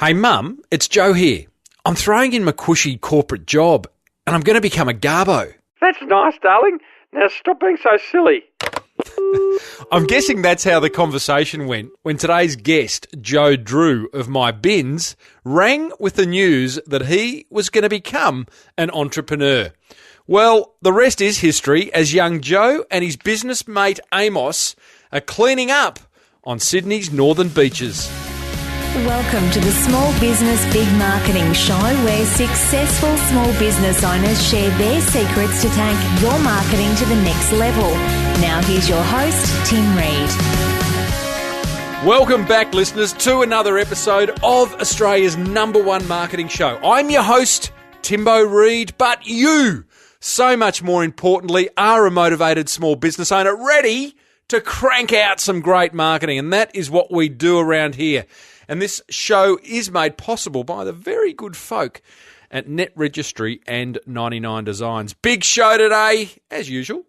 Hey Mum, it's Joe here. I'm throwing in my cushy corporate job and I'm going to become a garbo. That's nice, darling. Now stop being so silly. I'm guessing that's how the conversation went when today's guest, Joe Drew of myBins, rang with the news that he was going to become an entrepreneur. Well, the rest is history as young Joe and his business mate Amos are cleaning up on Sydney's northern beaches. Welcome to the Small Business Big Marketing Show, where successful small business owners share their secrets to take your marketing to the next level. Now here's your host, Tim Reid. Welcome back, listeners, to another episode of Australia's #1 marketing show. I'm your host, Timbo Reid, but you, so much more importantly, are a motivated small business owner ready to crank out some great marketing, and that is what we do around here. And this show is made possible by the very good folk at Net Registry and 99 Designs. Big show today, as usual.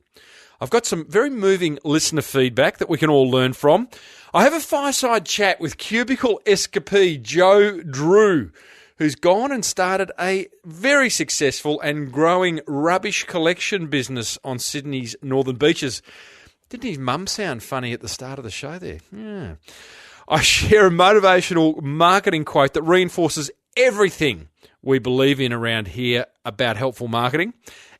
I've got some very moving listener feedback that we can all learn from. I have a fireside chat with cubicle escapee Joe Drew, who's gone and started a very successful and growing rubbish collection business on Sydney's northern beaches. Didn't his mum sound funny at the start of the show there? Yeah. I share a motivational marketing quote that reinforces everything we believe in around here about helpful marketing.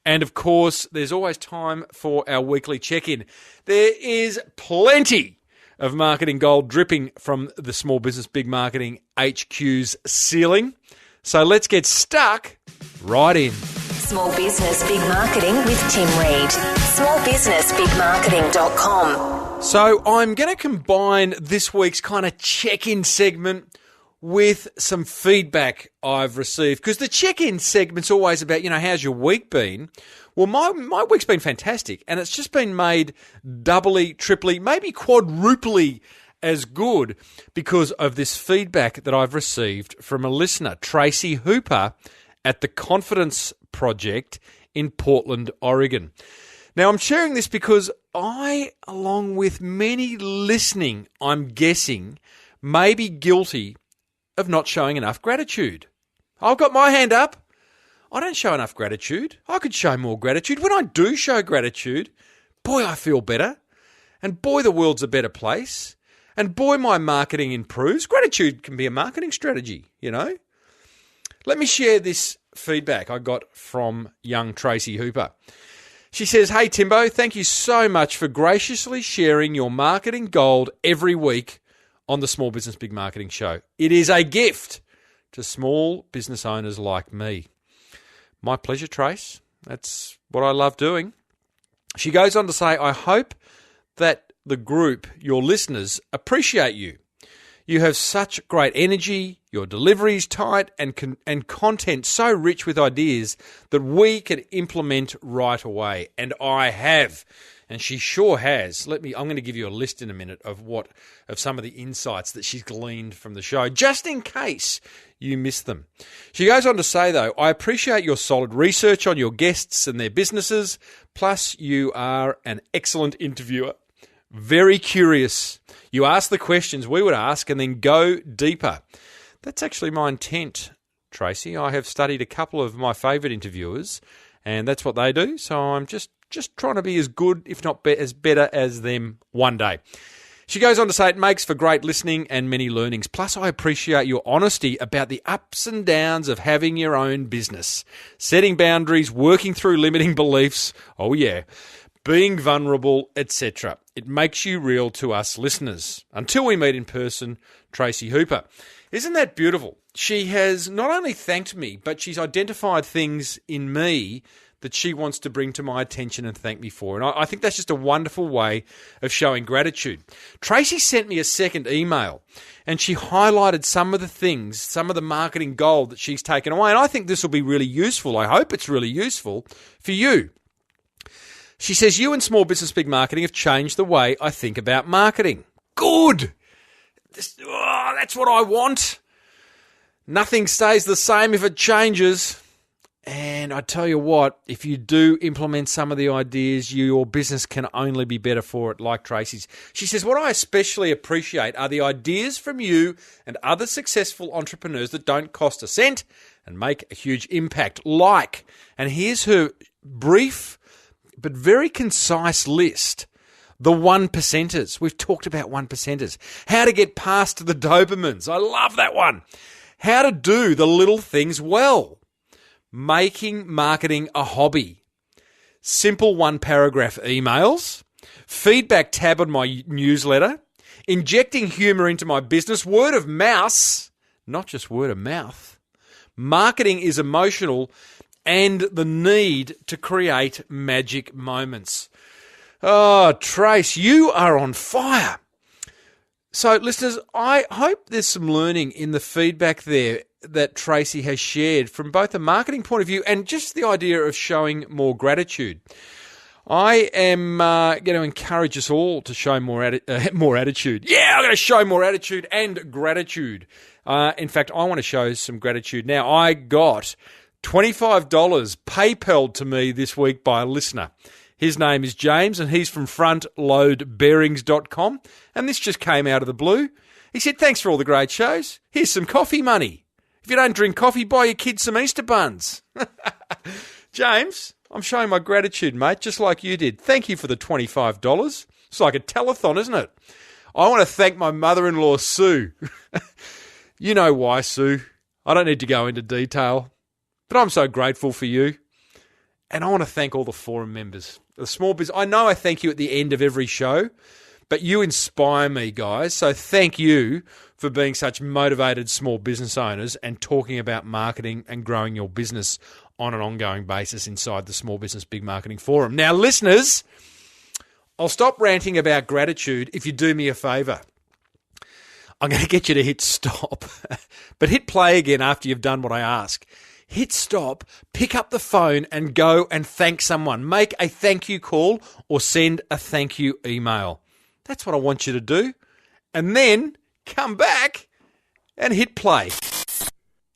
And of course, there's always time for our weekly check-in. There is plenty of marketing gold dripping from the Small Business Big Marketing HQ's ceiling. So let's get stuck right in. Small Business Big Marketing with Tim Reid. smallbusinessbigmarketing.com. So I'm going to combine this week's kind of check-in segment with some feedback I've received, because the check-in segment's always about, how's your week been? Well, my week's been fantastic, and it's just been made doubly, triply, maybe quadruply as good because of this feedback that I've received from a listener, Tracy Hooper, at the Confidence Project in Portland, Oregon. Now, I'm sharing this because I, along with many listening, I'm guessing, may be guilty of not showing enough gratitude. I've got my hand up. I don't show enough gratitude. I could show more gratitude. When I do show gratitude, boy, I feel better. And boy, the world's a better place. And boy, my marketing improves. Gratitude can be a marketing strategy, Let me share this feedback I got from young Tracy Hooper. She says, "Hey Timbo, thank you so much for graciously sharing your marketing gold every week on the Small Business Big Marketing Show. It is a gift to small business owners like me." My pleasure, Trace. That's what I love doing. She goes on to say, "I hope that the group, your listeners, appreciate you. You have such great energy, your delivery is tight, and content so rich with ideas that we can implement right away." And I have. And she sure has. I'm going to give you a list in a minute of some of the insights that she's gleaned from the show, just in case you missed them. She goes on to say, though, "I appreciate your solid research on your guests and their businesses. Plus, you are an excellent interviewer. Very curious. You ask the questions we would ask and then go deeper." That's actually my intent, Tracy. I have studied a couple of my favourite interviewers, and that's what they do. So I'm just trying to be as good, if not as better as them one day. She goes on to say, "It makes for great listening and many learnings. Plus, I appreciate your honesty about the ups and downs of having your own business, setting boundaries, working through limiting beliefs. Oh yeah. Being vulnerable, etc. It makes you real to us listeners. Until we meet in person, Tracy Hooper." Isn't that beautiful? She has not only thanked me, but she's identified things in me that she wants to bring to my attention and thank me for. And I think that's just a wonderful way of showing gratitude. Tracy sent me a second email, and she highlighted some of the things, some of the marketing gold that she's taken away. And I think this will be really useful. I hope it's really useful for you. She says, "You and Small Business Big Marketing have changed the way I think about marketing." Good. That's what I want. Nothing stays the same if it changes. And And I tell you what, if you do implement some of the ideas, your business can only be better for it, like Tracy's. She says, what I especially appreciate are the ideas from you and other successful entrepreneurs that don't cost a cent and make a huge impact. And here's her brief but very concise list. The 1%ers. We've talked about 1%ers. How to get past the dopamines. I love that one. How to do the little things well. Making marketing a hobby. Simple one-paragraph emails. Feedback tab on my newsletter. Injecting humour into my business. Word of mouth. Not just word of mouth. Marketing is emotional, and the need to create magic moments. Oh, Trace, you are on fire. So, listeners, I hope there's some learning in the feedback there that Tracy has shared from both a marketing point of view and just the idea of showing more gratitude. I am going to encourage us all to show more attitude. Yeah, I'm going to show more attitude and gratitude. In fact, I want to show some gratitude now. I got $25 PayPal'd to me this week by a listener. His name is James, and he's from frontloadbearings.com, and this just came out of the blue. He said, thanks for all the great shows. Here's some coffee money. If you don't drink coffee, buy your kids some Easter buns. James, I'm showing my gratitude, mate, just like you did. Thank you for the $25. It's like a telethon, isn't it? I want to thank my mother-in-law, Sue. You know why, Sue. I don't need to go into detail, but I'm so grateful for you. And I want to thank all the forum members, the small business. I know I thank you at the end of every show, but you inspire me, guys. So thank you for being such motivated small business owners and talking about marketing and growing your business on an ongoing basis inside the Small Business Big Marketing Forum. Now, listeners, I'll stop ranting about gratitude if you do me a favour. I'm going to get you to hit stop, but hit play again after you've done what I ask. Hit stop, pick up the phone and go and thank someone. Make a thank you call or send a thank you email. That's what I want you to do. And then come back and hit play.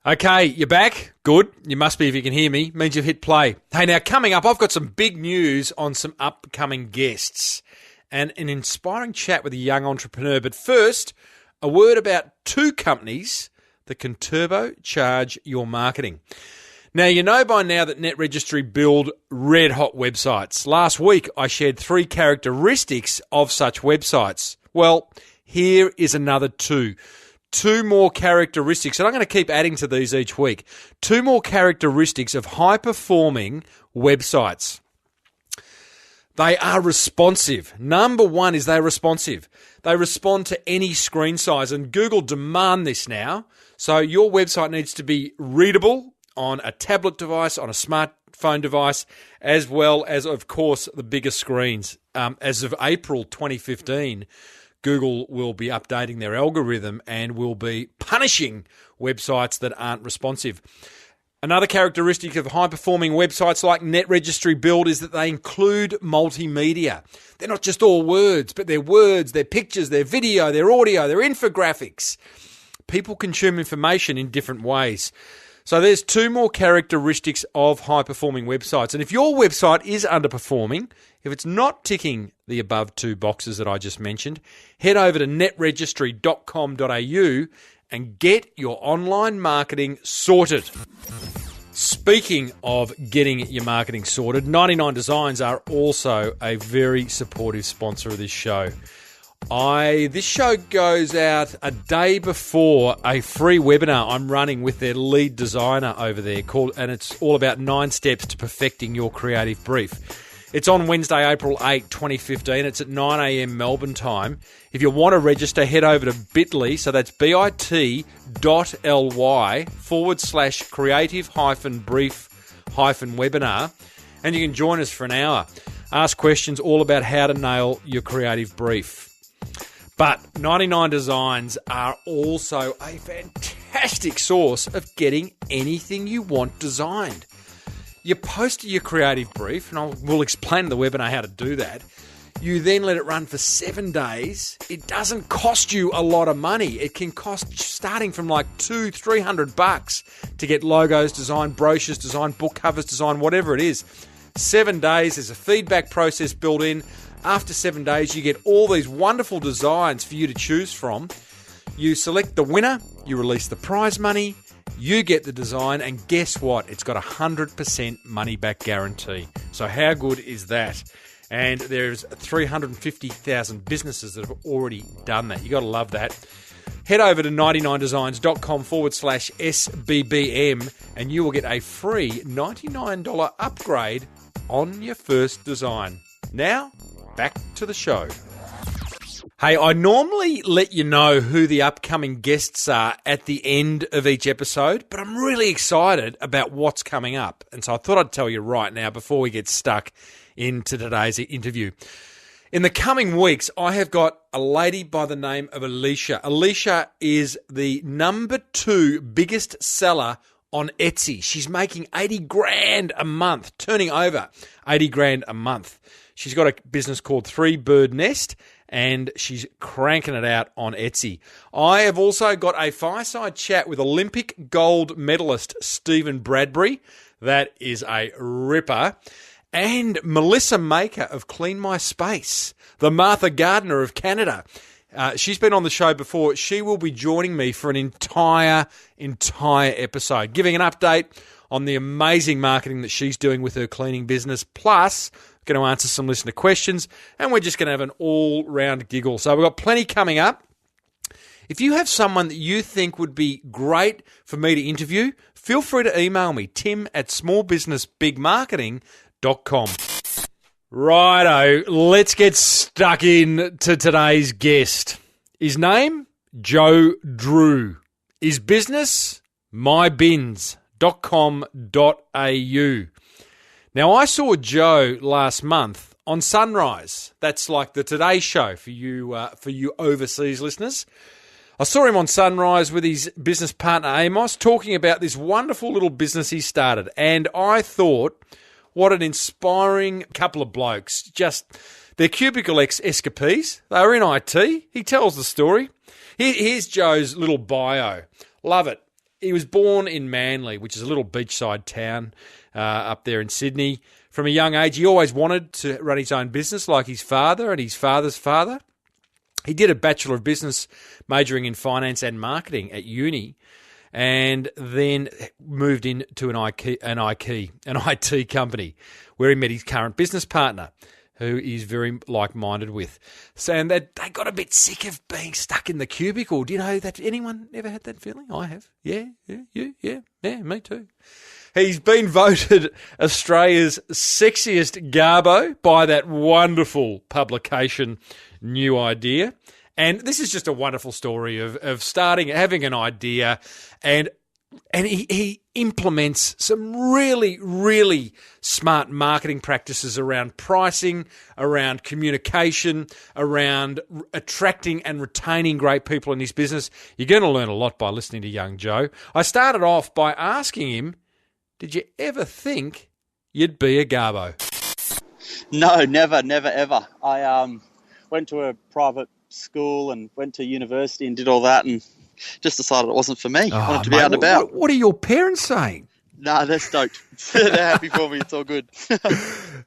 Okay, you're back. Good. You must be if you can hear me. Means you've hit play. Hey, now coming up, I've got some big news on some upcoming guests and an inspiring chat with a young entrepreneur. But first, a word about two companies that can turbocharge your marketing. Now, you know by now that Net Registry build red-hot websites. Last week, I shared 3 characteristics of such websites. Well, here is another 2. 2 more characteristics, and I'm going to keep adding to these each week. 2 more characteristics of high-performing websites. They are responsive. Number 1 is they're responsive. They respond to any screen size, and Google demand this now. So your website needs to be readable on a tablet device, on a smartphone device, as well as, of course, the bigger screens. As of April 2015, Google will be updating their algorithm and will be punishing websites that aren't responsive. Another characteristic of high-performing websites like Net Registry Build is that they include multimedia. They're not just all words, but they're words, they're pictures, they're video, they're audio, they're infographics. People consume information in different ways. So there's 2 more characteristics of high-performing websites. And if your website is underperforming, if it's not ticking the above 2 boxes that I just mentioned, head over to netregistry.com.au and get your online marketing sorted. Speaking of getting your marketing sorted, 99 Designs are also a very supportive sponsor of this show. This show goes out a day before a free webinar I'm running with their lead designer over there, and it's all about 9 steps to perfecting your creative brief. It's on Wednesday, April 8, 2015. It's at 9 a.m. Melbourne time. If you want to register, head over to bit.ly, so that's bit.ly/creative-brief-webinar, and you can join us for an hour. Ask questions all about how to nail your creative brief. But 99 Designs are also a fantastic source of getting anything you want designed. You post your creative brief, and we'll explain in the webinar how to do that. You then let it run for 7 days. It doesn't cost you a lot of money. It can cost starting from like $200-300 to get logos designed, brochures designed, book covers designed, whatever it is. 7 days, there's a feedback process built in. After 7 days, you get all these wonderful designs for you to choose from. You select the winner, you release the prize money, you get the design, and guess what? It's got a 100% money-back guarantee. So how good is that? And there's 350,000 businesses that have already done that. You got to love that. Head over to 99designs.com/SBBM and you will get a free $99 upgrade on your first design. Now, back to the show. Hey, I normally let you know who the upcoming guests are at the end of each episode, but I'm really excited about what's coming up. And so I thought I'd tell you right now before we get stuck into today's interview. In the coming weeks, I have got a lady by the name of Alicia. Alicia is the number 2 biggest seller on Etsy. She's making 80 grand a month, turning over 80 grand a month. She's got a business called 3 Bird Nest, and she's cranking it out on Etsy. I have also got a fireside chat with Olympic gold medalist Stephen Bradbury. That is a ripper. And Melissa Maker of Clean My Space, the Martha Gardner of Canada. She's been on the show before. She will be joining me for an entire episode, giving an update on the amazing marketing that she's doing with her cleaning business. Plus, going to answer some listener questions, and we're just going to have an all-round giggle. So we've got plenty coming up. If you have someone that you think would be great for me to interview, feel free to email me, tim@smallbusinessbigmarketing.com. Righto, let's get stuck in to today's guest. His name, Joe Drew. His business, myBins.com.au. Now, I saw Joe last month on Sunrise. That's like the Today Show for you overseas listeners. I saw him on Sunrise with his business partner Amos talking about this wonderful little business he started. And I thought, what an inspiring couple of blokes. Just, they're cubicle escapees. They were in IT. He tells the story. Here's Joe's little bio. Love it. He was born in Manly, which is a little beachside town up there in Sydney. From a young age, he always wanted to run his own business like his father and his father's father. He did a Bachelor of Business majoring in finance and marketing at uni, and then moved into an IT company where he met his current business partner, who he's very like-minded with. So, and they got a bit sick of being stuck in the cubicle. Do you know that? Anyone ever had that feeling? I have. Yeah, me too. He's been voted Australia's sexiest garbo by that wonderful publication, New Idea. And this is just a wonderful story of starting, having an idea, and he implements some really, really smart marketing practices around pricing, around communication, around attracting and retaining great people in his business. You're going to learn a lot by listening to young Joe. I started off by asking him, did you ever think you'd be a garbo? No, never, ever. I went to a private school and went to university and did all that and just decided it wasn't for me. I wanted to be out and about. What are your parents saying? Nah, they're stoked. They're happy for me. It's all good.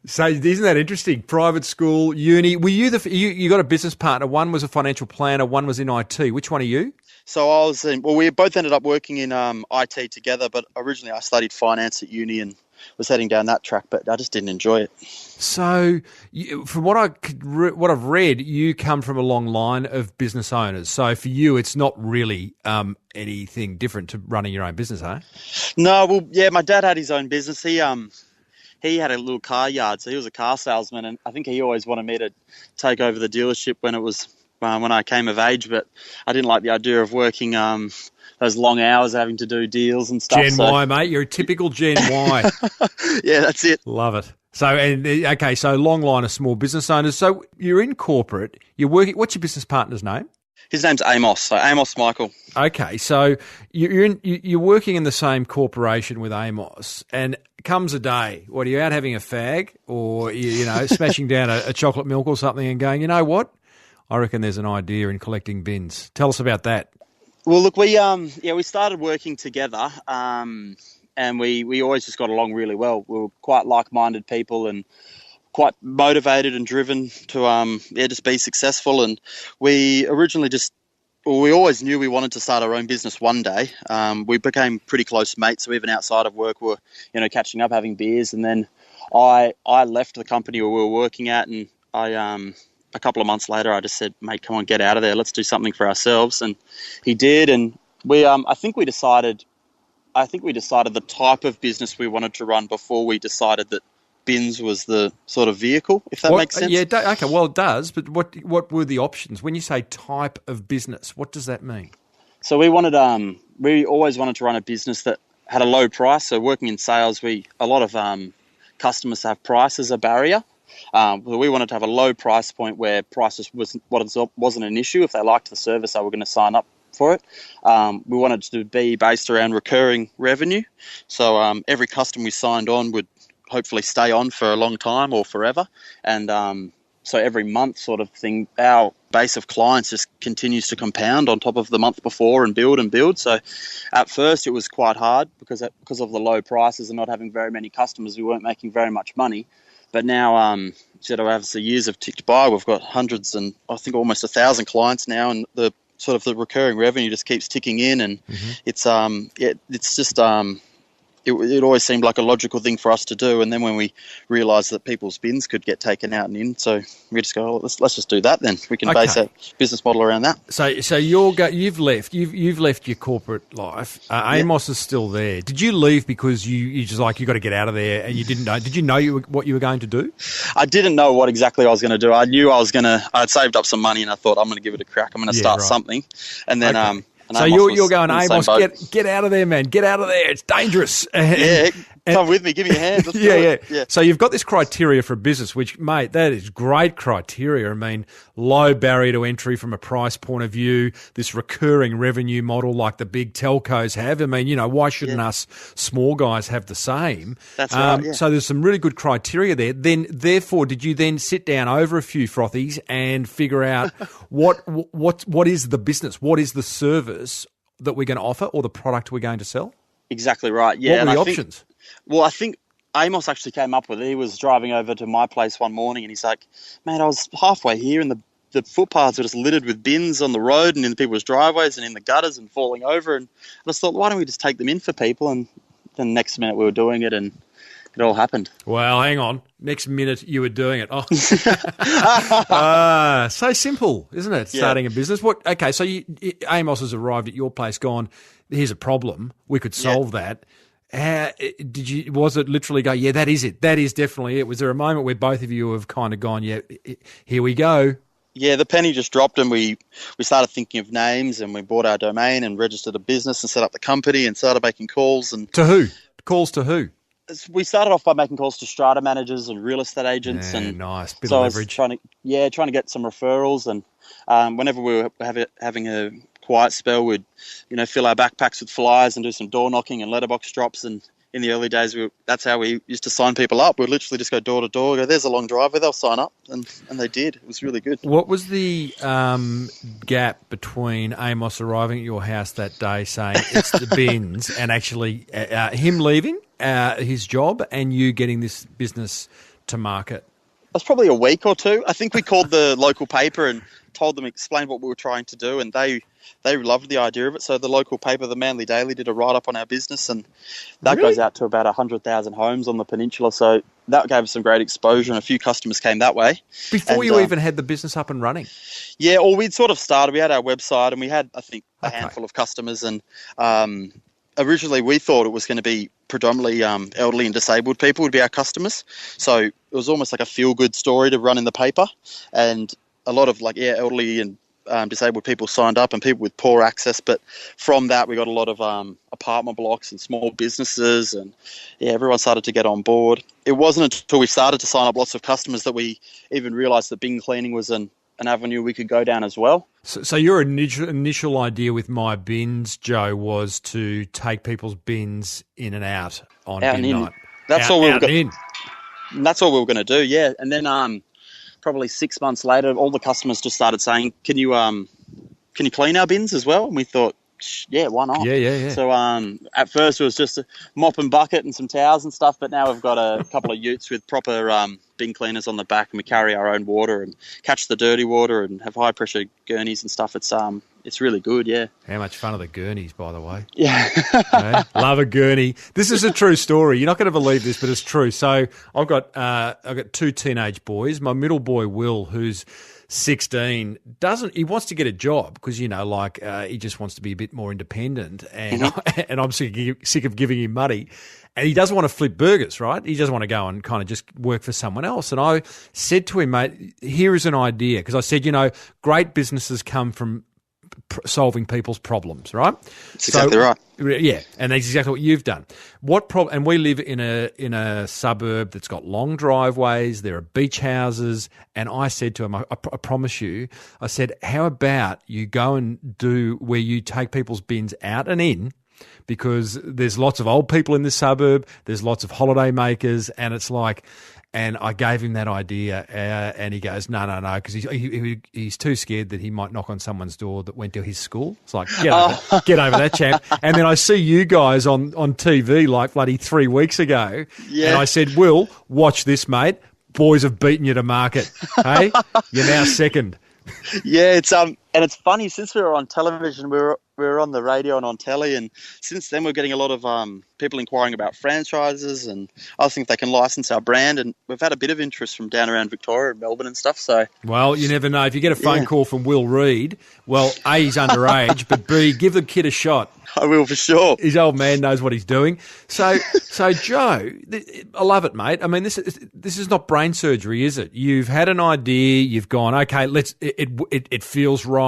So isn't that interesting? Private school, uni. Were you you got a business partner? One was a financial planner. One was in IT. Which one are you? So I was we both ended up working in IT together, but originally I studied finance at uni and was heading down that track, but I just didn't enjoy it. So, from what I've read, you come from a long line of business owners. So for you, it's not really anything different to running your own business, huh? No, well, yeah, my dad had his own business. He had a little car yard, so he was a car salesman, and I think he always wanted me to take over the dealership when I came of age, but I didn't like the idea of working those long hours having to do deals and stuff. Gen Y, mate. You're a typical Gen Y. Yeah, that's it. Love it. So long line of small business owners. So you're in corporate. You're working. What's your business partner's name? His name's Amos. So Amos Michael. Okay, so you're working in the same corporation with Amos, and comes a day, what, are you out having a fag, or you know, smashing down a chocolate milk or something and going, you know what, I reckon there's an idea in collecting bins. Tell us about that. Well, look, we started working together, and we always just got along really well. We were quite like-minded people and quite motivated and driven to just be successful. And we originally we always knew we wanted to start our own business one day. We became pretty close mates, so even outside of work, we're catching up, having beers. And then I left the company we were working at, and a couple of months later, I just said, mate, come on, get out of there. Let's do something for ourselves. And he did. And we I think we decided the type of business we wanted to run before we decided that bins was the sort of vehicle, if that makes sense. Yeah, okay, well, it does, but what were the options? When you say type of business, what does that mean? So we always wanted to run a business that had a low price. So working in sales, a lot of customers have price as a barrier. We wanted to have a low price point where prices wasn't an issue. If they liked the service, they were going to sign up for it. We wanted to be based around recurring revenue. So every customer we signed on would hopefully stay on for a long time or forever. And so every month sort of thing, our base of clients just continues to compound on top of the month before and build and build. So at first it was quite hard because of the low prices and not having very many customers. We weren't making very much money. But now, as the years have ticked by, we've got hundreds and I think almost 1,000 clients now, and the recurring revenue just keeps ticking in, and it's just it always seemed like a logical thing for us to do. And then when we realised that people's bins could get taken out and in, so we just go, let's just do that then. We can base our business model around that. So you've left your corporate life. Amos is still there. Did you leave because you just like, you got to get out of there, and you didn't know? Did you know what you were going to do? I didn't know what exactly I was going to do. I knew I'd saved up some money, and I thought, I'm going to give it a crack. I'm going to start something. And then so you're going, Amos, get out of there, man. Get out of there. It's dangerous. Come with me. Give me a hand. Let's do it. Yeah. So you've got this criteria for business, which, mate, that is great criteria. I mean, low barrier to entry from a price point of view, this recurring revenue model like the big telcos have. I mean, why shouldn't us small guys have the same? That's right, yeah. So there's some really good criteria there. Then, therefore, did you then sit down over a few frothies and figure out what is the business? What is the service that we're going to offer, or the product we're going to sell? Exactly right. Yeah. What were the options? I think Amos actually came up with it. He was driving over to my place one morning, and he's like, "Man, I was halfway here, and the footpaths were just littered with bins on the road and in people's driveways and in the gutters and falling over." And I just thought, why don't we just take them in for people? And then next minute we were doing it, and it all happened. Well, hang on. Next minute you were doing it. Oh, so simple, isn't it? Starting a business. Okay, so Amos has arrived at your place, gone, here's a problem. We could solve that. Was it literally go, yeah, that is it. That is definitely it. Was there a moment where both of you have kind of gone, yeah, here we go? Yeah, the penny just dropped, and we started thinking of names, and we bought our domain and registered a business and set up the company and started making calls. And to who? Calls to who? We started off by making calls to strata managers and real estate agents. Yeah, and nice. Bit so of leverage. I was trying to get some referrals. And whenever we were having a quiet spell, we'd fill our backpacks with flyers and do some door knocking and letterbox drops. And in the early days, that's how we used to sign people up. We'd literally just go door to door, go, there's a long driveway, they'll sign up. And they did. It was really good. What was the gap between Amos arriving at your house that day saying it's the bins and actually him leaving his job and you getting this business to market? It was probably a week or two. I think we called the local paper and explained what we were trying to do, and they loved the idea of it. So the local paper, the Manly Daily, did a write-up on our business, and that goes out to about 100,000 homes on the peninsula. So that gave us some great exposure, and a few customers came that way. Before you even had the business up and running? Yeah, or we'd sort of started. We had our website, and we had, I think, a handful of customers, and originally we thought it was going to be predominantly elderly and disabled people would be our customers. So it was almost like a feel-good story to run in the paper, and a lot of elderly and disabled people signed up, and people with poor access. But from that, we got a lot of apartment blocks and small businesses, and everyone started to get on board. It wasn't until we started to sign up lots of customers that we even realised that bin cleaning was an an avenue we could go down as well. So your initial idea with myBins, Joe, was to take people's bins in and out on Out bin and in. night. That's out, all we were out and in. That's all we were going to do, yeah. And then probably 6 months later, all the customers just started saying, "Can you clean our bins as well?" And we thought, yeah, why not? Yeah. So at first it was just a mop and bucket and some towels and stuff, but now we've got a couple of utes with proper bin cleaners on the back, and we carry our own water and catch the dirty water and have high pressure gurneys and stuff. It's really good, yeah. How much fun are the gurneys, by the way? Yeah. Okay? Love a gurney. This is a true story. You're not going to believe this, but it's true. So I've got 2 teenage boys. My middle boy, Will, who's 16, he wants to get a job because, he just wants to be a bit more independent, and and I'm sick of giving him money. And he doesn't want to flip burgers, right? He doesn't want to go and kind of just work for someone else. And I said to him, mate, here is an idea. Because I said, great businesses come from solving people's problems, right? That's exactly right. Yeah, and that's exactly what you've done. And we live in a suburb that's got long driveways. There are beach houses, and I said to him, I promise you, I said, how about you go and do where you take people's bins out and in, because there's lots of old people in this suburb, there's lots of holiday makers, and it's like. And I gave him that idea, and he goes, no, because he's too scared that he might knock on someone's door that went to his school. It's like, get over that, champ. And then I see you guys on TV like bloody 3 weeks ago, and I said, Will, watch this, mate. Boys have beaten you to market. Hey, you're now second. Yeah, and it's funny, since we were on television, we were on the radio and on telly, and since then we're getting a lot of people inquiring about franchises and asking if they can license our brand, and we've had a bit of interest from down around Victoria and Melbourne and stuff. So, well, you never know. If you get a phone call from Will Reid, well, A, he's underage, but B, give the kid a shot. I will, for sure. His old man knows what he's doing. So Joe, I love it, mate. I mean, this is not brain surgery, is it? You've had an idea. You've gone, okay, it feels right.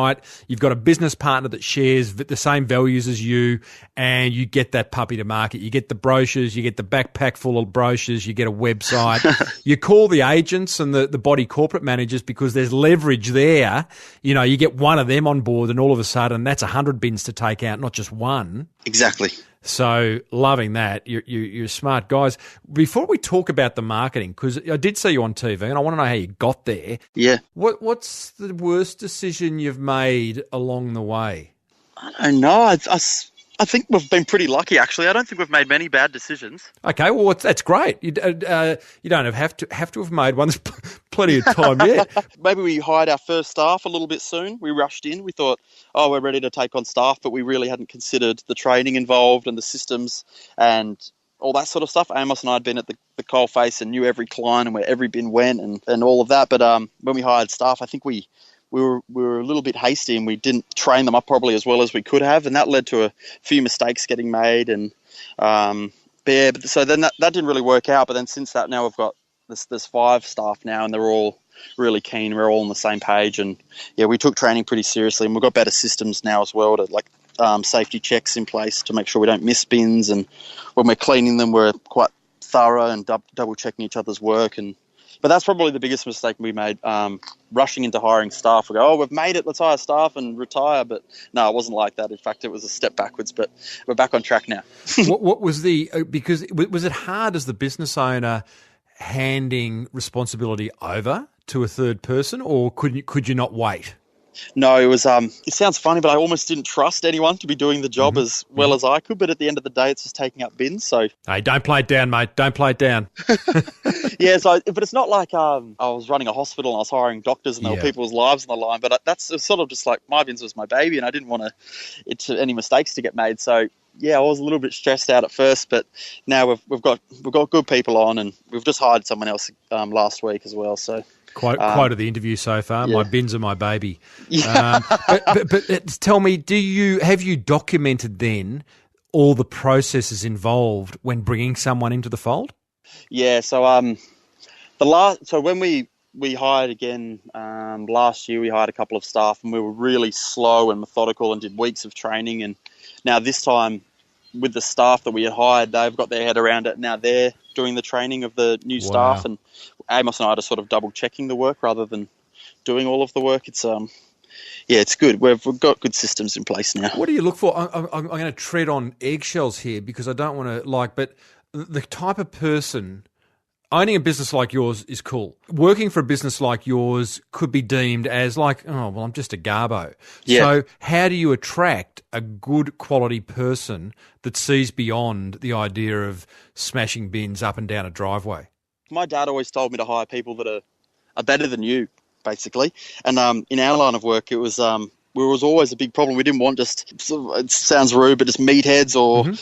You've got a business partner that shares the same values as you, and you get that puppy to market. You get the brochures. You get the backpack full of brochures. You get a website. You call the agents and the body corporate managers because there's leverage there. You get one of them on board, and all of a sudden that's 100 bins to take out, not just one. Exactly. So loving that. You're smart guys. Before we talk about the marketing, because I did see you on TV and I want to know how you got there. Yeah. What's the worst decision you've made along the way? I don't know. I think we've been pretty lucky, actually. I don't think we've made many bad decisions. Okay, well, that's great. You don't have to have made one. There's plenty of time yet. Maybe we hired our first staff a little bit soon. We rushed in. We thought, we're ready to take on staff, but we really hadn't considered the training involved and the systems and all that sort of stuff. Amos and I had been at the coalface and knew every client and where every bin went and all of that. But when we hired staff, I think we were a little bit hasty and we didn't train them up probably as well as we could have, and that led to a few mistakes getting made. And so then that didn't really work out. But then since that, now we've got there's 5 staff now, and they're all really keen. We're all on the same page, and we took training pretty seriously, and we've got better systems now as well to safety checks in place to make sure we don't miss bins, and when we're cleaning them, we're quite thorough and double checking each other's work. But that's probably the biggest mistake we made, rushing into hiring staff. We go, we've made it, let's hire staff and retire. But no, it wasn't like that. In fact, it was a step backwards, but we're back on track now. What was because was it hard as the business owner handing responsibility over to a third person, or could you not wait? No, it was. It sounds funny, but I almost didn't trust anyone to be doing the job as well as I could. But at the end of the day, it's just taking up bins. So hey, don't play it down, mate. Don't play it down. Yeah. But it's not like I was running a hospital and I was hiring doctors and there were people's lives on the line. But it's sort of just like myBins was my baby, and I didn't want any mistakes to get made. So I was a little bit stressed out at first, but now we've got good people on, and we've just hired someone else last week as well. So. Quote of the interview so far. Yeah. My bins are my baby. Yeah. But tell me, have you documented then all the processes involved when bringing someone into the fold? Yeah. So when we hired again last year, we hired a couple of staff, and we were really slow and methodical and did weeks of training. And now this time, with the staff that we had hired, they've got their head around it. Now they're doing the training of the new staff, and Amos and I are just sort of double checking the work rather than doing all of the work. It's it's good. We've got good systems in place now. What do you look for? I'm going to tread on eggshells here because I don't want to but the type of person. Owning a business like yours is cool. Working for a business like yours could be deemed as I'm just a garbo. Yeah. So how do you attract a good quality person that sees beyond the idea of smashing bins up and down a driveway? My dad always told me to hire people that are better than you, basically. And in our line of work, it was always a big problem. We didn't want it sounds rude, but just meatheads or,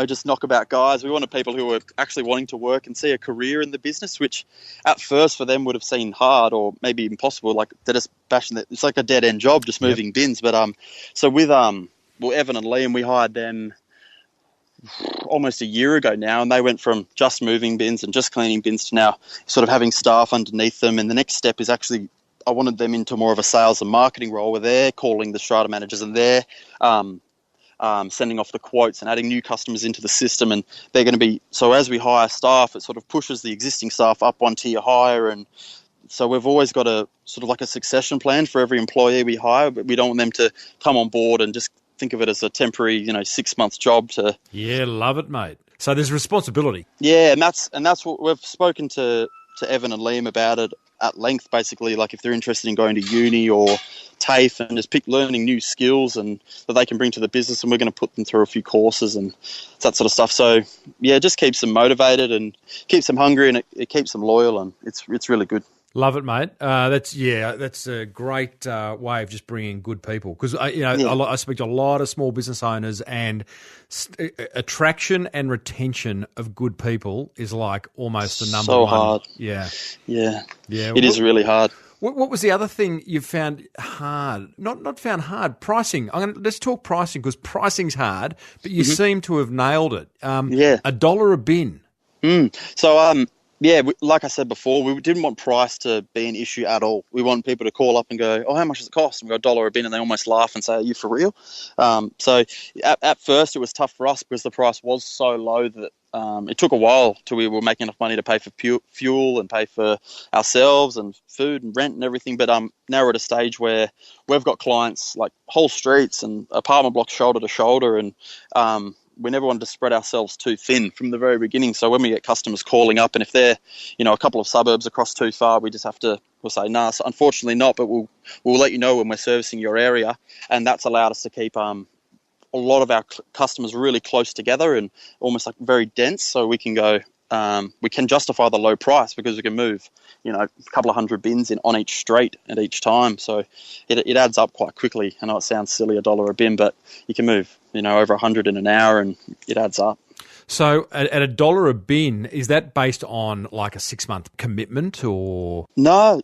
just knockabout guys. We wanted people who were actually wanting to work and see a career in the business, which at first for them would have seemed hard or maybe impossible. Like they're just bashing it. It's like a dead end job, just moving bins. But so with Evan and Liam, we hired them almost a year ago now, and they went from just moving bins and just cleaning bins to now sort of having staff underneath them. And the next step is actually, I wanted them into more of a sales and marketing role where they're calling the strata managers and they're sending off the quotes and adding new customers into the system. And they're going to be, so as we hire staff, it sort of pushes the existing staff up one tier higher. And so we've always got a sort of like a succession plan for every employee we hire, but we don't want them to come on board and just think of it as a temporary, 6-month job to. Yeah, love it, mate. So there's responsibility. Yeah, and that's what we've spoken to Evan and Liam about it at length, basically, like if they're interested in going to uni or TAFE and just learning new skills and that they can bring to the business, and we're going to put them through a few courses and that sort of stuff. So yeah, it just keeps them motivated and keeps them hungry, and it keeps them loyal, and it's really good. Love it, mate. That's a great way of just bringing good people, because I speak to a lot of small business owners, and attraction and retention of good people is like almost the number one. So hard. Yeah. It is really hard. What was the other thing you found hard? Not found hard. Pricing. Let's talk pricing, because pricing's hard, but you seem to have nailed it. $1 a bin. So like I said before, we didn't want price to be an issue at all. We want people to call up and go, "Oh, how much does it cost?" And we go $1 a bin, and they almost laugh and say, "Are you for real?" So at first it was tough for us because the price was so low that it took a while till we were making enough money to pay for fuel and pay for ourselves and food and rent and everything. But now we're at a stage where we've got clients like whole streets and apartment blocks shoulder to shoulder, and we never wanted to spread ourselves too thin from the very beginning. So when we get customers calling up, and if they're, a couple of suburbs across too far, we just we'll say, "Nah, so unfortunately not, but we'll let you know when we're servicing your area." And that's allowed us to keep a lot of our customers really close together and almost like very dense. So we can go, we can justify the low price because we can move, a couple of hundred bins on each street at each time. So it adds up quite quickly. I know it sounds silly, $1 a bin, but you can move, over 100 in an hour, and it adds up. So at $1 a bin, is that based on like a 6-month commitment or? No.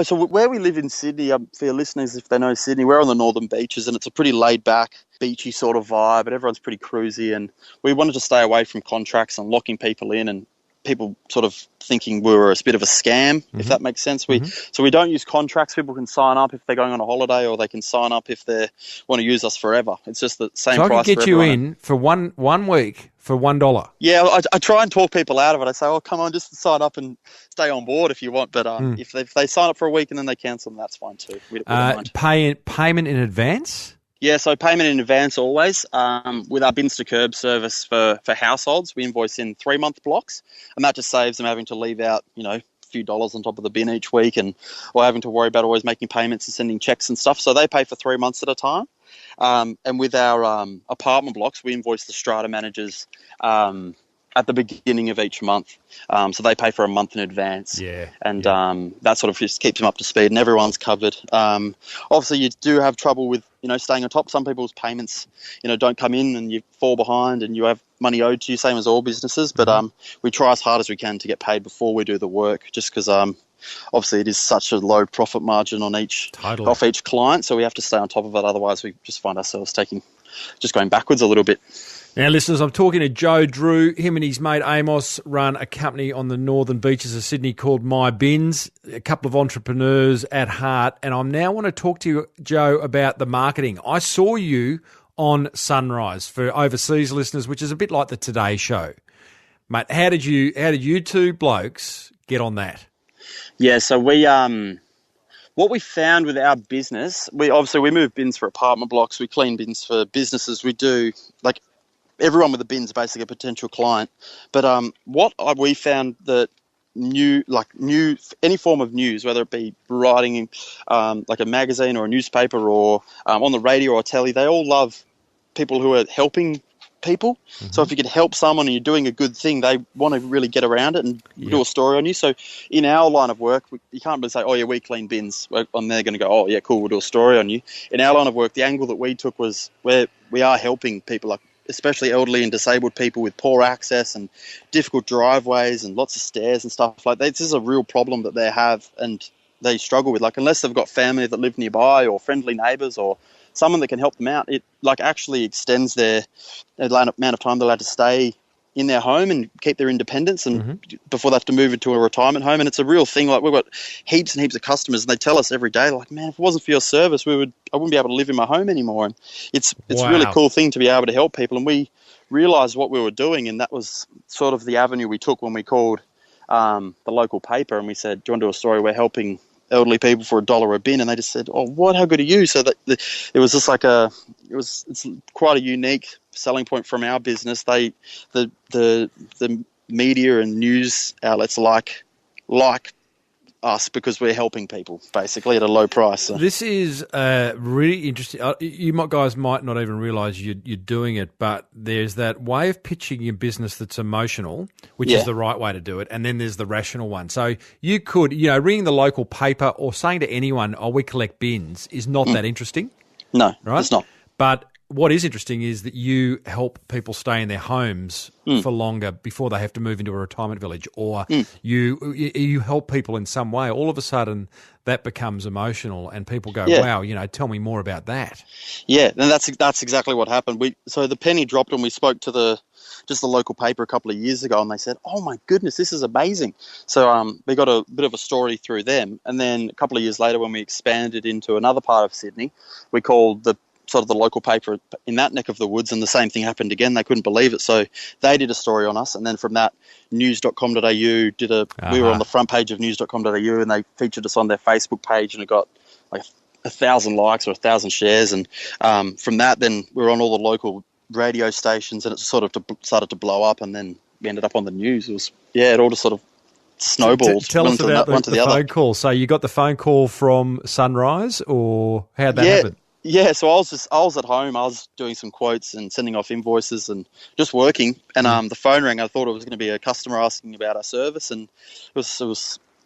So where we live in Sydney, for your listeners, if they know Sydney, we're on the northern beaches, and it's a pretty laid back, beachy sort of vibe, and everyone's pretty cruisy. And we wanted to stay away from contracts and locking people in and people sort of thinking we were a bit of a scam, if that makes sense. So we don't use contracts. People can sign up if they're going on a holiday, or they can sign up if they want to use us forever. It's just the same price. So I can get you everyone. in for one week for $1. Yeah, I try and talk people out of it. I say, "Oh, come on, just sign up and stay on board if you want." But if they sign up for a week and then they cancel them, that's fine too. We don't mind. Payment in advance? Yeah, so payment in advance always. With our bins to curb service for households, we invoice in 3-month blocks, and that just saves them having to leave out, a few dollars on top of the bin each week, or having to worry about always making payments and sending checks and stuff. So they pay for 3 months at a time. And with our apartment blocks, we invoice the strata managers at the beginning of each month. So they pay for a month in advance. Yeah. And that sort of just keeps them up to speed, and everyone's covered. Obviously, you do have trouble with, staying on top. Some people's payments, don't come in and you fall behind and you have money owed to you, same as all businesses. But we try as hard as we can to get paid before we do the work, just because obviously it is such a low profit margin on off each client. So we have to stay on top of it. Otherwise, we just find ourselves just going backwards a little bit. Now, listeners, I'm talking to Joe Drew. Him and his mate Amos run a company on the northern beaches of Sydney called myBins, a couple of entrepreneurs at heart. And I now want to talk to you, Joe, about the marketing. I saw you on Sunrise for overseas listeners, which is a bit like the Today Show. Mate, how did you two blokes get on that? Yeah, so we what we found with our business, we move bins for apartment blocks, we clean bins for businesses, we do, like, everyone with a bin's basically a potential client. But we found that any form of news, whether it be writing like a magazine or a newspaper or on the radio or telly, they all love people who are helping people. Mm-hmm. So if you can help someone and you're doing a good thing, they want to really get around it and do a story on you. So in our line of work, you can't really say, oh yeah, we clean bins. And they're going to go, oh yeah, cool, we'll do a story on you. In our line of work, the angle that we took was where we are helping people, like especially elderly and disabled people with poor access and difficult driveways and lots of stairs and stuff like that. This is a real problem that they have and they struggle with. Like, unless they've got family that live nearby or friendly neighbours or someone that can help them out, it like actually extends their amount of time they're allowed to stay in their home and keep their independence and before they have to move into a retirement home. And it's a real thing. Like, we've got heaps and heaps of customers and they tell us every day, like, man, if it wasn't for your service, I wouldn't be able to live in my home anymore. And it's a really cool thing to be able to help people. And we realised what we were doing, and that was sort of the avenue we took when we called the local paper and we said, do you want to do a story? We're helping elderly people for $1 a bin. And they just said, oh, what, how good are you? So that it was just like it's quite a unique selling point from our business. The media and news outlets like us because we're helping people basically at a low price. So. This is really interesting. Guys might not even realise you're doing it, but there's that way of pitching your business that's emotional, which is the right way to do it, and then there's the rational one. So you could, ringing the local paper or saying to anyone, oh, we collect bins, is not that interesting. No, right? It's not. But what is interesting is that you help people stay in their homes for longer before they have to move into a retirement village, or you help people in some way. All of a sudden, that becomes emotional, and people go, "Wow, tell me more about that." Yeah, and that's exactly what happened. So the penny dropped when we spoke to the local paper a couple of years ago, and they said, "Oh my goodness, this is amazing." So we got a bit of a story through them, and then a couple of years later, when we expanded into another part of Sydney, we called the local paper in that neck of the woods, and the same thing happened again. They couldn't believe it, so they did a story on us, and then from that, news.com.au we were on the front page of news.com.au, and they featured us on their Facebook page, and it got like 1,000 likes or 1,000 shares, and from that, then we were on all the local radio stations, and it sort of started to blow up, and then we ended up on the news. It all just sort of snowballed. Tell us about the phone call. So you got the phone call from Sunrise, or how'd that happen? Yeah, so I was at home. I was doing some quotes and sending off invoices and just working. And the phone rang. I thought it was going to be a customer asking about our service, and it was so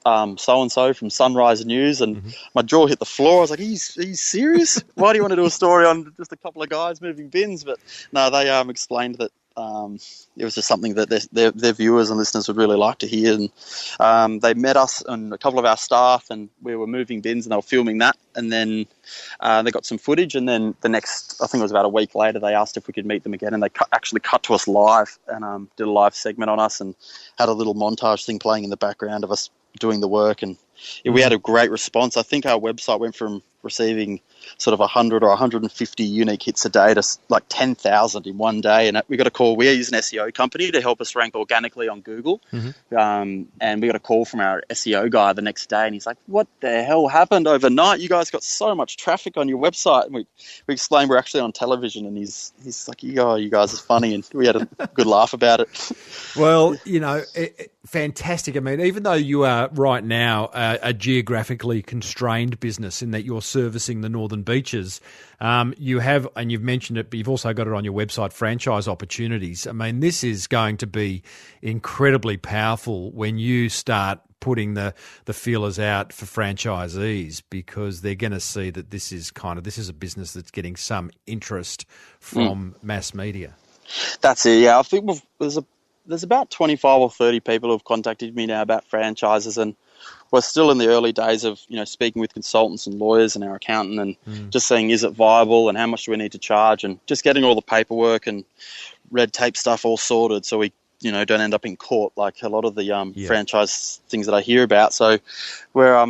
and so from Sunrise News. And my jaw hit the floor. I was like, "Are you serious? Why do you want to do a story on just a couple of guys moving bins?" But no, they explained that it was just something that their viewers and listeners would really like to hear. And they met us and a couple of our staff, and we were moving bins, and they were filming that. And then they got some footage, and then the next, I think it was about a week later, they asked if we could meet them again, and they actually cut to us live and did a live segment on us and had a little montage thing playing in the background of us doing the work. And we had a great response. I think our website went from receiving sort of 100 or 150 unique hits a day to like 10,000 in one day. And we got a call. We use an SEO company to help us rank organically on Google. And we got a call from our SEO guy the next day, and he's like, "What the hell happened overnight? You guys got so much traffic on your website." And we explained we're actually on television, and he's like, "Oh, you guys are funny." And we had a good laugh about it. Well, fantastic. I mean, even though you are right now a geographically constrained business in that you're servicing the northern beaches, you have, and you've mentioned it, but you've also got it on your website, franchise opportunities. I mean, this is going to be incredibly powerful when you start putting the feelers out for franchisees, because they're going to see that this is a business that's getting some interest from mass media. That's it. Yeah, I think there's about 25 or 30 people who have contacted me now about franchises, and we're still in the early days of speaking with consultants and lawyers and our accountant, and just saying, is it viable and how much do we need to charge, and just getting all the paperwork and red tape stuff all sorted, so we don't end up in court like a lot of the franchise things that I hear about. So we're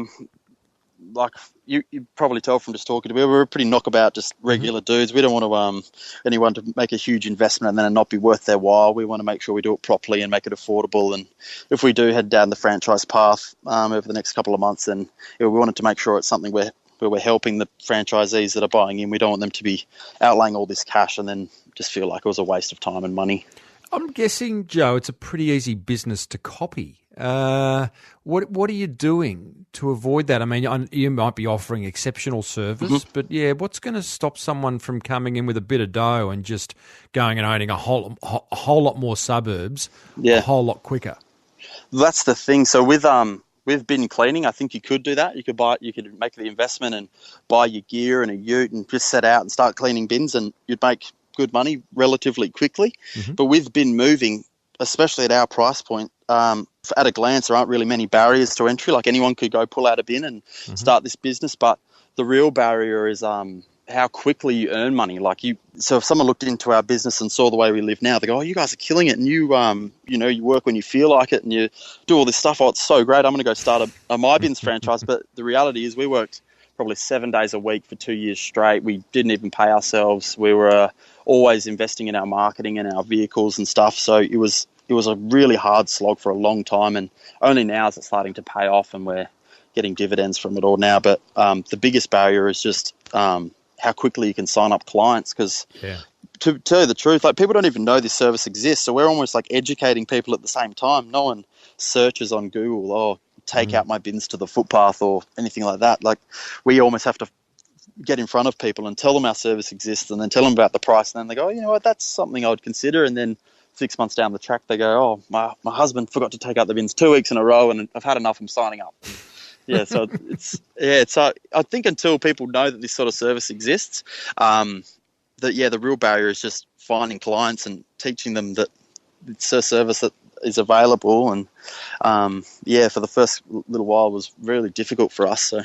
you probably tell from just talking to me, we're pretty knockabout, just regular dudes. We don't want to anyone to make a huge investment and then it not be worth their while. We want to make sure we do it properly and make it affordable. And if we do head down the franchise path over the next couple of months, then we wanted to make sure it's something where we're helping the franchisees that are buying in. We don't want them to be outlaying all this cash and then just feel like it was a waste of time and money. I'm guessing, Joe, it's a pretty easy business to copy. What are you doing to avoid that? I mean, you might be offering exceptional service, but yeah, what's going to stop someone from coming in with a bit of dough and just going and owning a whole lot more suburbs a whole lot quicker? That's the thing. So with bin cleaning, I think you could do that. You could make the investment and buy your gear and a ute and just set out and start cleaning bins, and you'd make good money relatively quickly. But with bin moving, especially at our price point, at a glance, there aren't really many barriers to entry. Like anyone could go pull out a bin and start this business. But the real barrier is how quickly you earn money. So if someone looked into our business and saw the way we live now, they go, "Oh, you guys are killing it, and you you work when you feel like it, and you do all this stuff. Oh, it's so great. I'm going to go start a myBins franchise." But the reality is, we worked probably 7 days a week for 2 years straight. We didn't even pay ourselves. We were always investing in our marketing and our vehicles and stuff. So it was a really hard slog for a long time, and only now is it starting to pay off, and we're getting dividends from it all now. But the biggest barrier is just how quickly you can sign up clients, because to tell you the truth, like, people don't even know this service exists. So we're almost like educating people at the same time. No one searches on Google, "Oh, take out my bins to the footpath," or anything like that. Like, we almost have to get in front of people and tell them our service exists, and then tell them about the price, and then they go, "Oh, you know what, that's something I would consider." And then 6 months down the track, they go, "Oh, my husband forgot to take out the bins 2 weeks in a row, and I've had enough, I'm signing up." So I think until people know that this sort of service exists, the real barrier is just finding clients and teaching them that it's a service that is available. And for the first little while, it was really difficult for us. So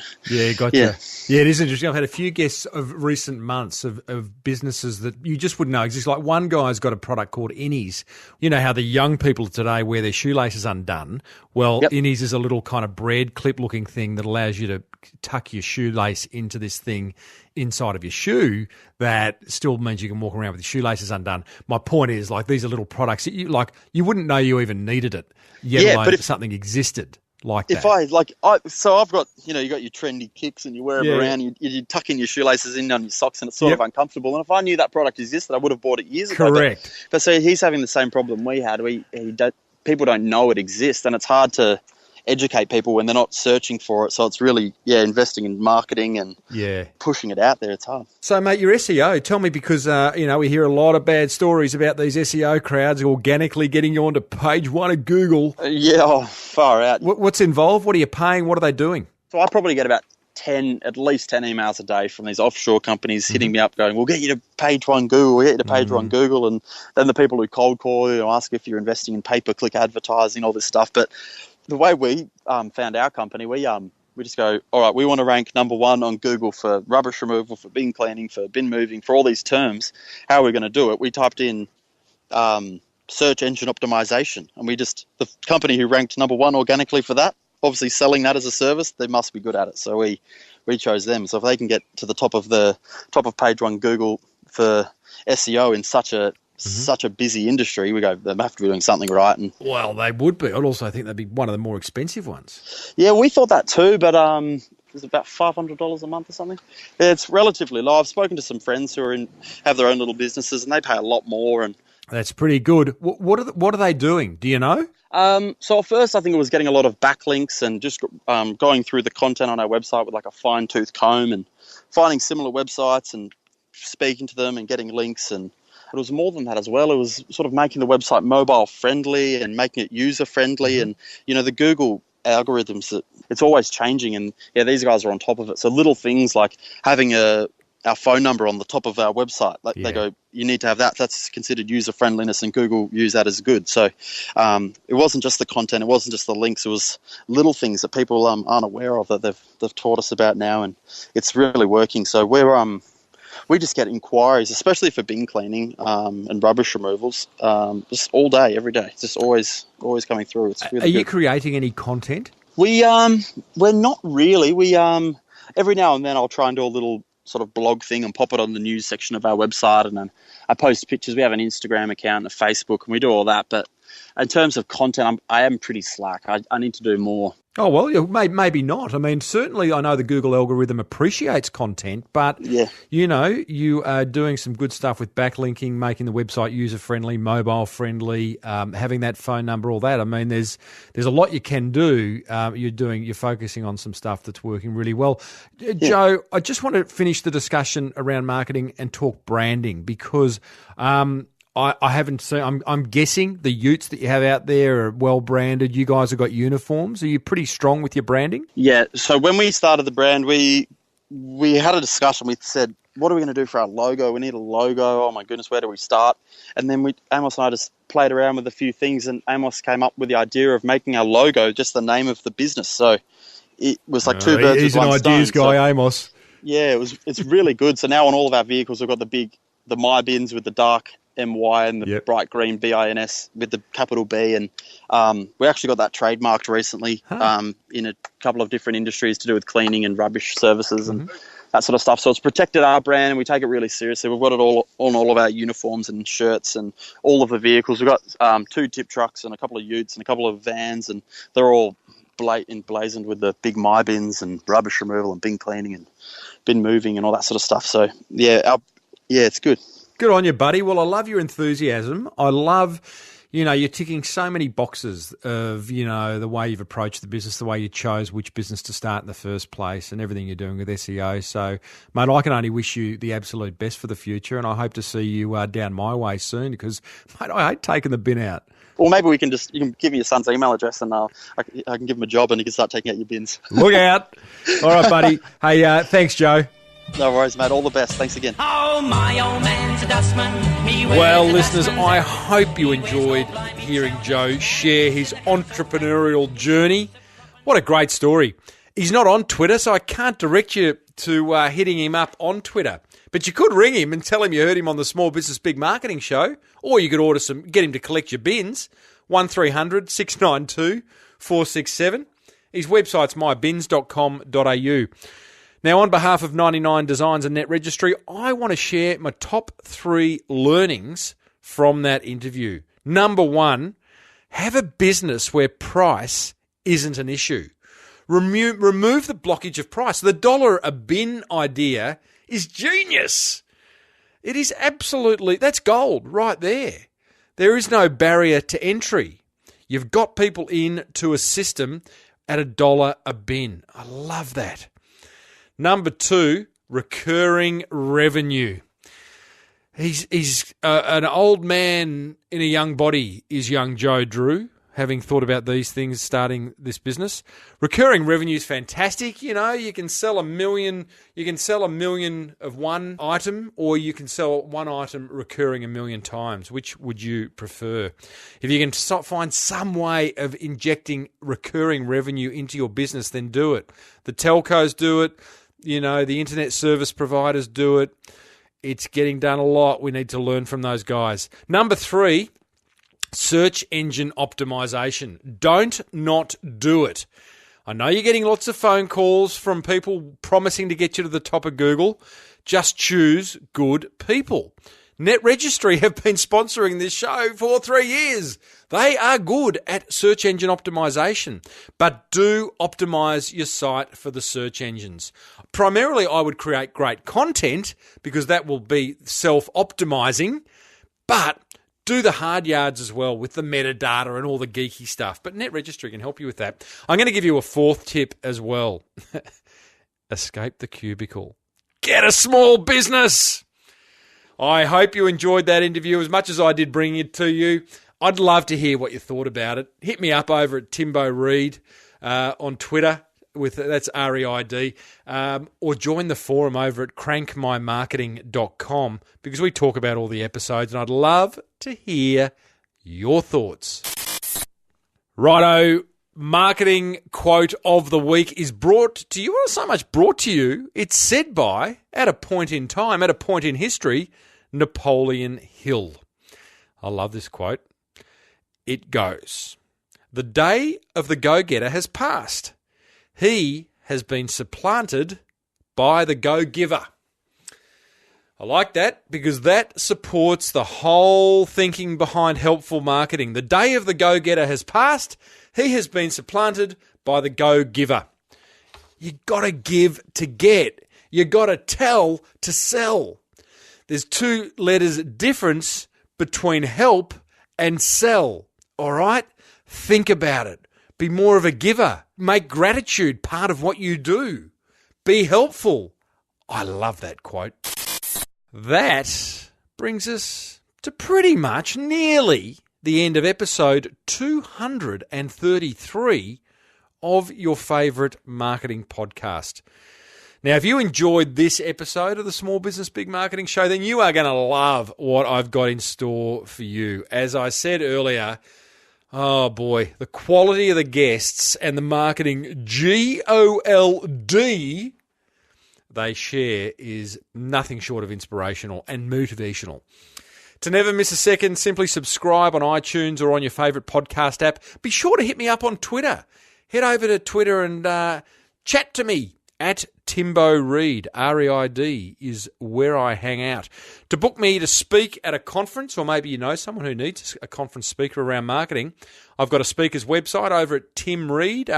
gotcha. Yeah, it is interesting. I've had a few guests of recent months of businesses that you just wouldn't know exist. Like, one guy's got a product called Innies. You know how the young people today wear their shoelaces undone? Well, Innies is a little kind of bread clip looking thing that allows you to tuck your shoelace into this thing inside of your shoe that still means you can walk around with your shoelaces undone. My point is, like, these are little products that you wouldn't know you even needed it, yet alone if something existed like that. I've got, you got your trendy kicks and you wear them around, you tuck in your shoelaces in on your socks, and it's sort of uncomfortable. And if I knew that product existed, I would have bought it years ago. Correct. But so he's having the same problem we had. People don't know it exists, and it's hard to educate people when they're not searching for it. So it's really, investing in marketing and pushing it out there. It's hard. So, mate, your SEO, tell me, because, we hear a lot of bad stories about these SEO crowds organically getting you onto page one of Google. Far out. What's involved? What are you paying? What are they doing? So I probably get about at least 10 emails a day from these offshore companies hitting me up going, "We'll get you to page one Google, we'll get you to page one Google." And then the people who cold call, ask if you're investing in pay-per-click advertising, all this stuff. But the way we found our company, we just go, all right, we want to rank number one on Google for rubbish removal, for bin cleaning, for bin moving, for all these terms. How are we going to do it? We typed in search engine optimization, and the company who ranked number one organically for that, obviously selling that as a service, they must be good at it. So we chose them. So if they can get to the top of page one Google for SEO in such a busy industry, we go, they have to be doing something right. And well, they would be. I'd also think they'd be one of the more expensive ones. Yeah, we thought that too, but it's about $500 a month or something. It's relatively low. I've spoken to some friends who have their own little businesses, and they pay a lot more. And that's pretty good. What are they doing? Do you know? So at first, I think it was getting a lot of backlinks and just going through the content on our website with like a fine-tooth comb and finding similar websites and speaking to them and getting links. And it was more than that as well. It was sort of making the website mobile friendly and making it user friendly. And the Google algorithms, it's always changing, and these guys are on top of it. So little things like having our phone number on the top of our website, they go, you need to have that. That's considered user friendliness, and Google use that as good. So it wasn't just the content, it wasn't just the links, it was little things that people aren't aware of that they've taught us about now, and it's really working. So we just get inquiries, especially for bin cleaning and rubbish removals, just all day, every day. It's just always coming through. It's really Are you creating any content? We're not really. every now and then I'll try and do a little sort of blog thing and pop it on the news section of our website, and then I post pictures. We have an Instagram account, a Facebook, and we do all that. But in terms of content, I am pretty slack. I need to do more. Oh, well, maybe not. I mean, certainly I know the Google algorithm appreciates content, but, you are doing some good stuff with backlinking, making the website user-friendly, mobile-friendly, having that phone number, all that. I mean, there's a lot you can do. You're focusing on some stuff that's working really well. Joe, I just want to finish the discussion around marketing and talk branding because I haven't seen. I'm guessing the utes that you have out there are well branded. You guys have got uniforms. Are you pretty strong with your branding? Yeah. So when we started the brand, we had a discussion. We said, "What are we going to do for our logo? We need a logo. Oh my goodness, where do we start?" And then Amos and I just played around with a few things, and Amos came up with the idea of making our logo just the name of the business. So it was like two birds with one stone. He's an ideas guy, Amos. Yeah, it's really good. So now on all of our vehicles, we've got the myBins with the dark MY and the bright green BINS with the capital B, and we actually got that trademarked recently in a couple of different industries to do with cleaning and rubbish services and that sort of stuff. So it's protected our brand, and we take it really seriously. We've got it all on all of our uniforms and shirts and all of the vehicles. We've got 2 tip trucks and a couple of utes and a couple of vans, and they're all emblazoned with the big myBins and rubbish removal and bin cleaning and bin moving and all that sort of stuff. So it's good. Good on you, buddy. Well, I love your enthusiasm. I love, you're ticking so many boxes of, the way you've approached the business, the way you chose which business to start in the first place and everything you're doing with SEO. So, mate, I can only wish you the absolute best for the future, and I hope to see you down my way soon because, mate, I hate taking the bin out. Well, maybe you can give me your son's email address and I can give him a job and he can start taking out your bins. Look out. All right, buddy. Hey, thanks, Joe. No worries, mate. All the best. Thanks again. Oh, my old man's a dustman. Well, listeners, I hope you enjoyed hearing Joe share his entrepreneurial journey. What a great story. He's not on Twitter, so I can't direct you to hitting him up on Twitter. But you could ring him and tell him you heard him on the Small Business Big Marketing Show, or you could get him to collect your bins, 1300 692 467. His website's mybins.com.au. Now, on behalf of 99 Designs and Net Registry, I want to share my top 3 learnings from that interview. Number 1, have a business where price isn't an issue. Remove the blockage of price. The dollar a bin idea is genius. It is absolutely, that's gold right there. There is no barrier to entry. You've got people into a system at $1 a bin. I love that. Number 2, recurring revenue. He's an old man in a young body is young Joe Drew, having thought about these things starting this business. Recurring revenue is fantastic. You can sell $1 million. You can sell $1 million of one item, or you can sell one item recurring 1 million times. Which would you prefer? If you can find some way of injecting recurring revenue into your business, then do it. The telcos do it. The internet service providers do it. It's getting done a lot. We need to learn from those guys. Number 3, search engine optimization. Don't not do it. I know you're getting lots of phone calls from people promising to get you to the top of Google. Just choose good people. Net Registry have been sponsoring this show for 3 years. They are good at search engine optimization, but do optimize your site for the search engines. Primarily, I would create great content because that will be self-optimizing, but do the hard yards as well with the metadata and all the geeky stuff. But Net Registry can help you with that. I'm going to give you a 4th tip as well. Escape the cubicle. Get a small business. I hope you enjoyed that interview as much as I did bringing it to you. I'd love to hear what you thought about it. Hit me up over at Timbo Reid on Twitter. That's REID, or join the forum over at crankmymarketing.com because we talk about all the episodes and I'd love to hear your thoughts. Righto, marketing quote of the week is brought to you. Well, not so much brought to you, it's said by, at a point in time, at a point in history, Napoleon Hill. I love this quote. It goes, "The day of the go-getter has passed. He has been supplanted by the go-giver. I like that because that supports the whole thinking behind helpful marketing. The day of the go-getter has passed. He has been supplanted by the go-giver. You got to give to get. You got to tell to sell. There's 2 letters difference between help and sell. All right? Think about it. Be more of a giver. Make gratitude part of what you do. Be helpful. I love that quote. That brings us to pretty much nearly the end of episode 233 of your favourite marketing podcast. Now, if you enjoyed this episode of the Small Business Big Marketing Show, then you are going to love what I've got in store for you. As I said earlier, oh boy, the quality of the guests and the marketing GOLD they share is nothing short of inspirational and motivational. To never miss a second, simply subscribe on iTunes or on your favourite podcast app. Be sure to hit me up on Twitter. Head over to Twitter and chat to me at Timbo Reid. REID is where I hang out. To book me to speak at a conference, or maybe you know someone who needs a conference speaker around marketing, I've got a speaker's website over at timreid.com.au.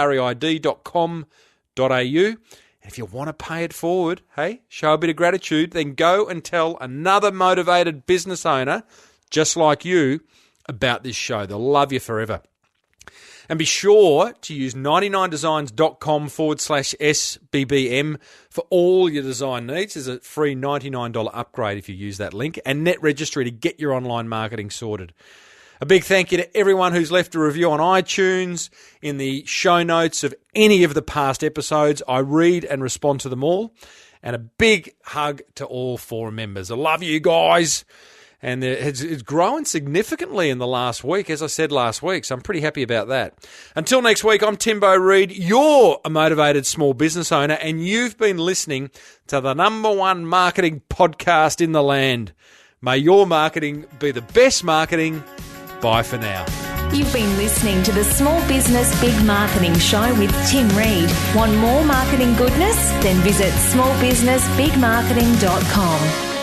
If you want to pay it forward, hey, show a bit of gratitude, then go and tell another motivated business owner just like you about this show. They'll love you forever. And be sure to use 99designs.com/SBBM for all your design needs. There's a free $99 upgrade if you use that link, and Net Registry to get your online marketing sorted. A big thank you to everyone who's left a review on iTunes, in the show notes of any of the past episodes. I read and respond to them all. And a big hug to all forum members. I love you guys. And it's grown significantly in the last week, as I said last week, so I'm pretty happy about that. Until next week, I'm Timbo Reid. You're a motivated small business owner, and you've been listening to the #1 marketing podcast in the land. May your marketing be the best marketing. Bye for now. You've been listening to the Small Business Big Marketing Show with Tim Reid. Want more marketing goodness? Then visit smallbusinessbigmarketing.com.